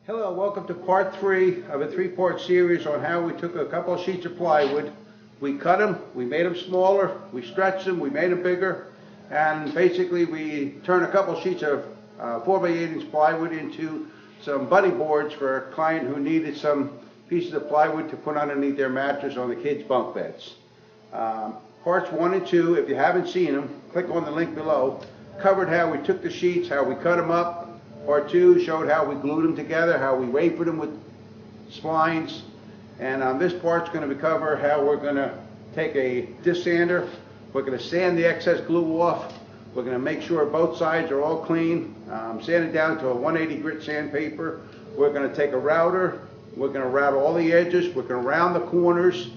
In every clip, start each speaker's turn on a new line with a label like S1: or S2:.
S1: Hello, welcome to part 3 of a 3-part series on how we took a couple of sheets of plywood. We cut them, we made them smaller, we stretched them, we made them bigger, and basically we turned a couple of sheets of 4x8" plywood into some buddy boards for a client who needed some pieces of plywood to put underneath their mattress on the kids' bunk beds. Parts 1 and 2, if you haven't seen them, click on the link below, covered how we took the sheets, how we cut them up. Part 2 showed how we glued them together, how we wafered them with splines. And this part's going to cover how we're going to take a disc sander. We're going to sand the excess glue off. We're going to make sure both sides are all clean. Sand it down to a 180 grit sandpaper. We're going to take a router. We're going to route all the edges. We're going to round the corners.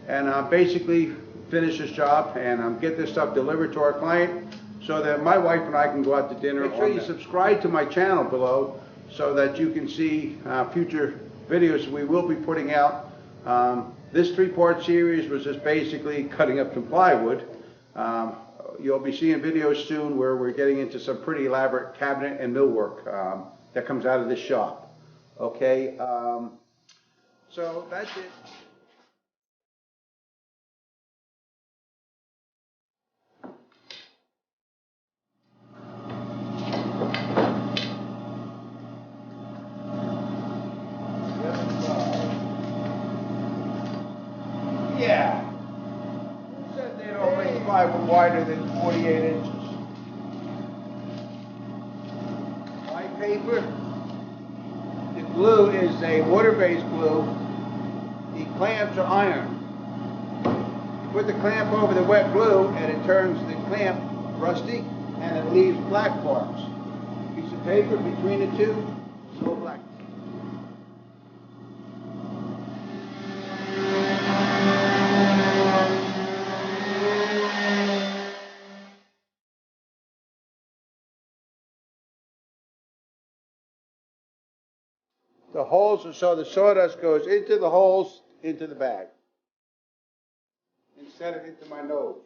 S1: And basically finish this job and get this stuff delivered to our client, so that my wife and I can go out to dinner. Make sure you subscribe to my channel below so that you can see future videos we will be putting out. This 3-part series was just basically cutting up some plywood. You'll be seeing videos soon where we're getting into some pretty elaborate cabinet and millwork that comes out of this shop. Okay, so that's it. Yeah. Who said they don't make plywood wider than 48 inches? My paper. The glue is a water-based glue. The clamps are iron. You put the clamp over the wet glue and it turns the clamp rusty and it leaves black marks. Piece of paper between the two, no black. The holes are so the sawdust goes into the holes, into the bag, instead of into my nose.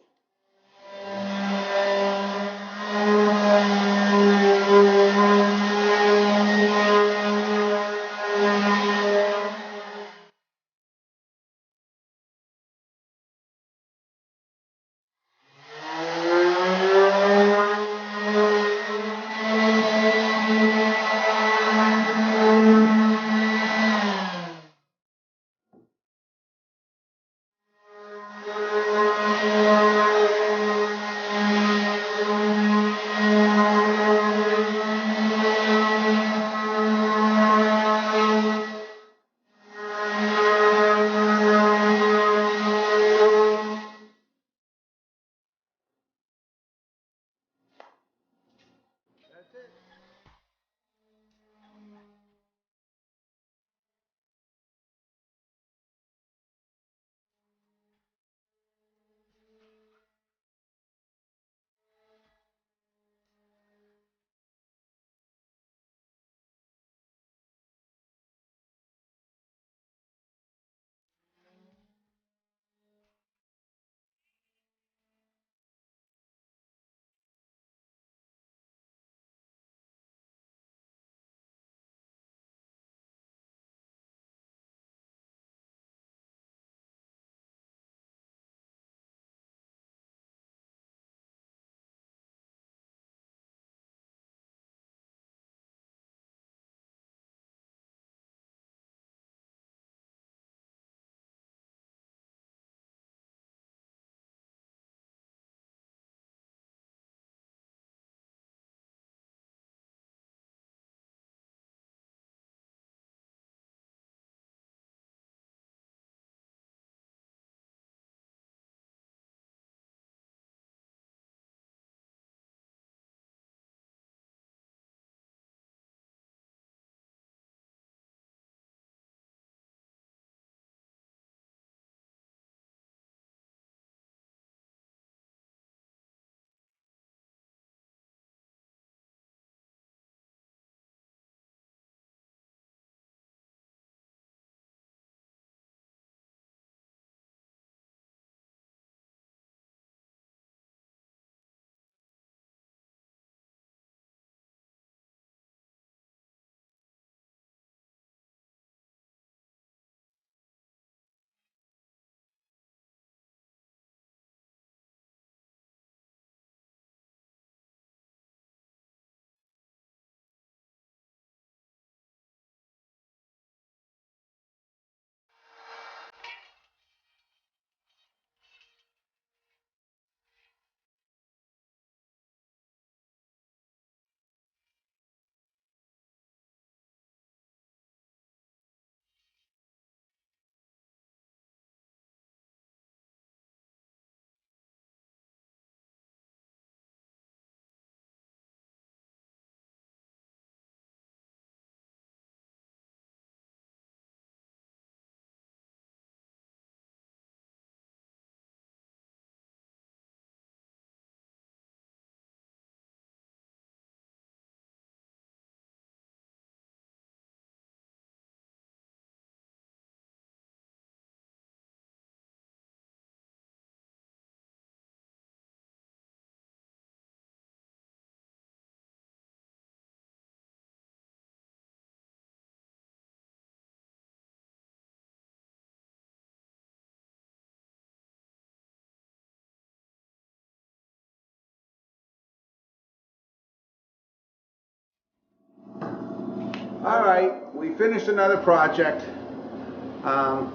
S1: All right, we finished another project.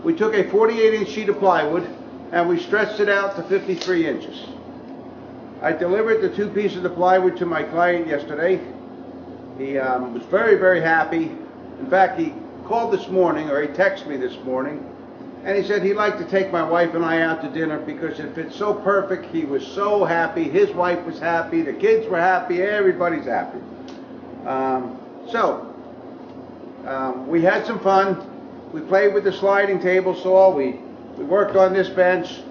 S1: We took a 48-inch sheet of plywood and we stretched it out to 53 inches. I delivered the 2 pieces of plywood to my client yesterday. He was very, very happy. In fact, he called this morning, or he texted me this morning, and he said he'd like to take my wife and I out to dinner because it fits so perfect. He was so happy. His wife was happy. The kids were happy. Everybody's happy. We had some fun. We played with the sliding table saw. We worked on this bench.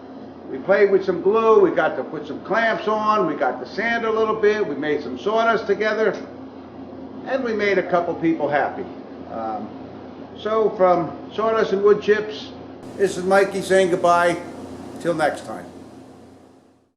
S1: We played with some glue. We got to put some clamps on. We got to sand a little bit. We made some sawdust together. And we made a couple people happy. So from Sawdust and Wood Chips, this is Mikey saying goodbye. Till next time.